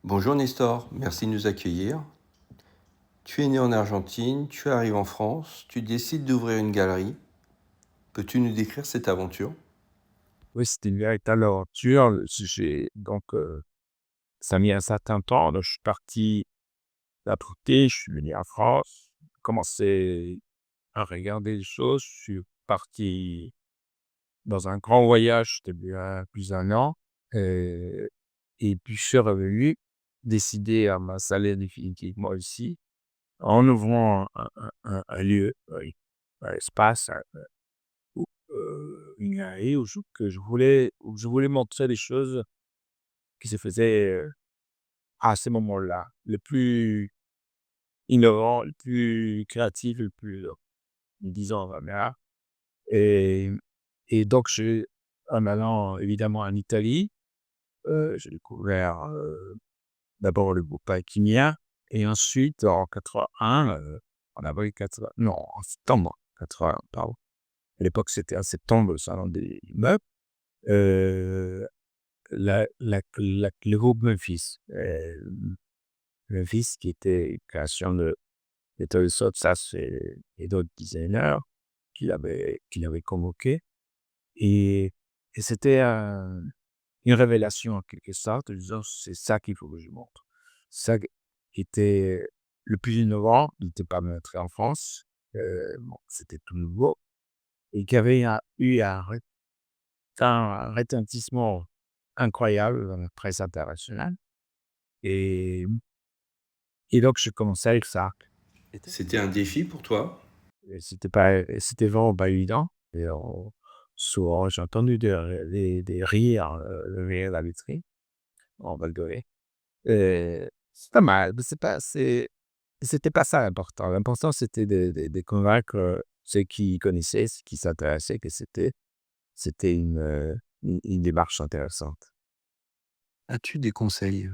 Bonjour Nestor, merci de nous accueillir. Tu es né en Argentine, tu arrives en France, tu décides d'ouvrir une galerie. Peux-tu nous décrire cette aventure? Oui, c'était une véritable aventure. Ça a mis un certain temps. Donc, je suis parti d'un côté, je suis venu en France, commencé à regarder les choses. Je suis parti dans un grand voyage, c'était bien plus d'un an. Et, et puis, je suis revenu, décidé à m'installer définitivement ici, en ouvrant un lieu, oui, un espace, une galerie où je voulais montrer des choses qui se faisaient à ce moment-là, le plus innovant, le plus créatif, le plus, disons, voilà. Et, et donc, en allant évidemment en Italie, j'ai découvert d'abord le groupe Alchimia, et ensuite en 81, en avril 80, non, en septembre 81, pardon. À l'époque, c'était en septembre, le salon des meubles. euh, le groupe Memphis. Memphis, qui était une création de Tolstoï, ça c'est et d'autres designers qu'il avait convoqué, et et c'était une révélation en quelque sorte, en disant: «C'est ça qu'il faut que je montre». Ça qui était le plus innovant, n'était pas montré en France, bon, c'était tout nouveau, et qui avait eu un retentissement incroyable dans la presse internationale, et donc j'ai commencé avec ça. C'était un défi pour toi? C'était vraiment pas évident, et souvent j'ai entendu des rires, le rire de la vitrine, on rigolait. C'est pas mal, mais c'était pas ça l'important. L'important c'était de convaincre, ceux qui connaissaient, ceux qui s'intéressaient, que c'était une démarche intéressante. As-tu des conseils?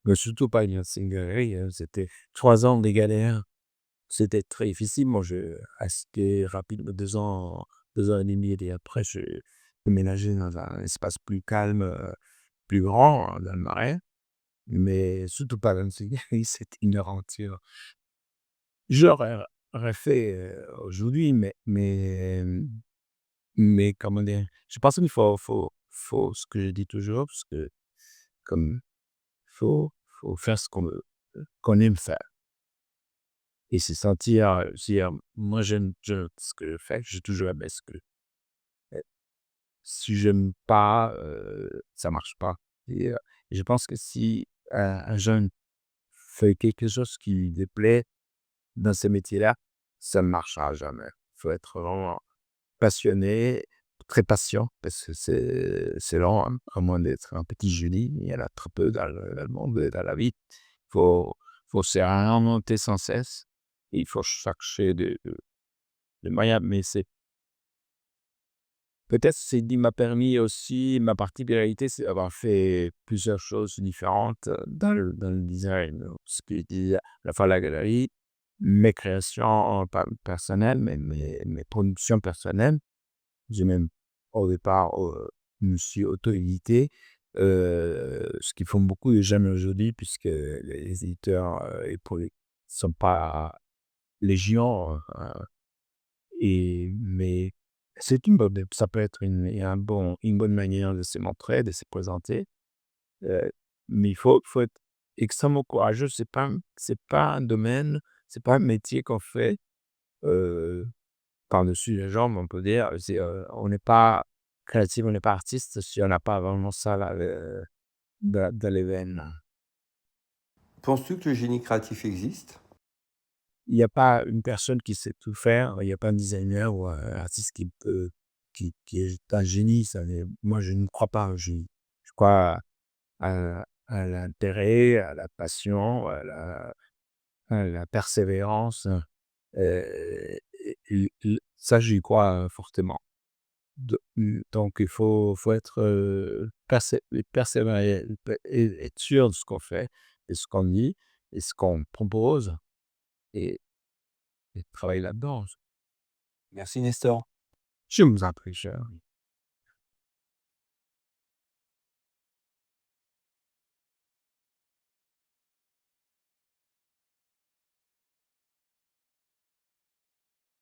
Mais surtout pas une galerie, c'était 3 ans de galère. C'était très difficile. Moi, j'ai assez rapidement, 2 ans et demi, et après, j'ai déménagé dans un espace plus calme, plus grand, dans le Marais, mais surtout pas dans une galerie, c'était une aventure. J'aurais fait, aujourd'hui, mais comment dire? Je pense qu'il faut ce que je dis toujours, parce que comme faut faire ce qu'on aime faire, et se sentir, dire: «Moi, j'aime ce que je fais, j'ai toujours aimé ce que si j'aime pas, ça marche pas», et je pense que si un jeune fait quelque chose qui lui déplaît dans ce métier-là, ça ne marchera jamais. Il faut être vraiment passionné, très patient, parce que c'est lent, hein, à moins d'être un petit génie. Il y en a très peu dans le monde et dans la vie. Il faut se réinventer sans cesse, et il faut chercher des moyens, mais c'est peut-être c'est qui m'a permis aussi, ma particularité, c'est d'avoir fait plusieurs choses différentes, dans le design. Donc ce qui dit à la fois la galerie, mes créations personnelles, mes productions personnelles. J'ai même au départ, je me suis auto-édité, ce qu'ils font beaucoup de jeunes aujourd'hui, puisque les éditeurs, sont pas légion, mais c'est ça peut être une bonne manière de se montrer, de se présenter, heu, mais il faut être extrêmement courageux. C'est pas un domaine, c'est pas un métier qu'on fait, heu, par-dessus les jambes, on peut dire. On n'est pas créatif, on n'est pas artiste si on n'a pas vraiment ça là, dans les veines. Penses-tu que le génie créatif existe? Il y a pas une personne qui sait tout faire, il y a pas un designer ou un artiste qui est un génie. Moi, je ne crois pas au génie. Je crois à l'intérêt, à la passion, à la persévérance, ça, j'y crois, fortement. Donc il faut être, persévérer, et être sûr de ce qu'on fait et ce qu'on dit et ce qu'on propose, et travailler là-dedans. Merci Nestor. Je vous en prie, cher.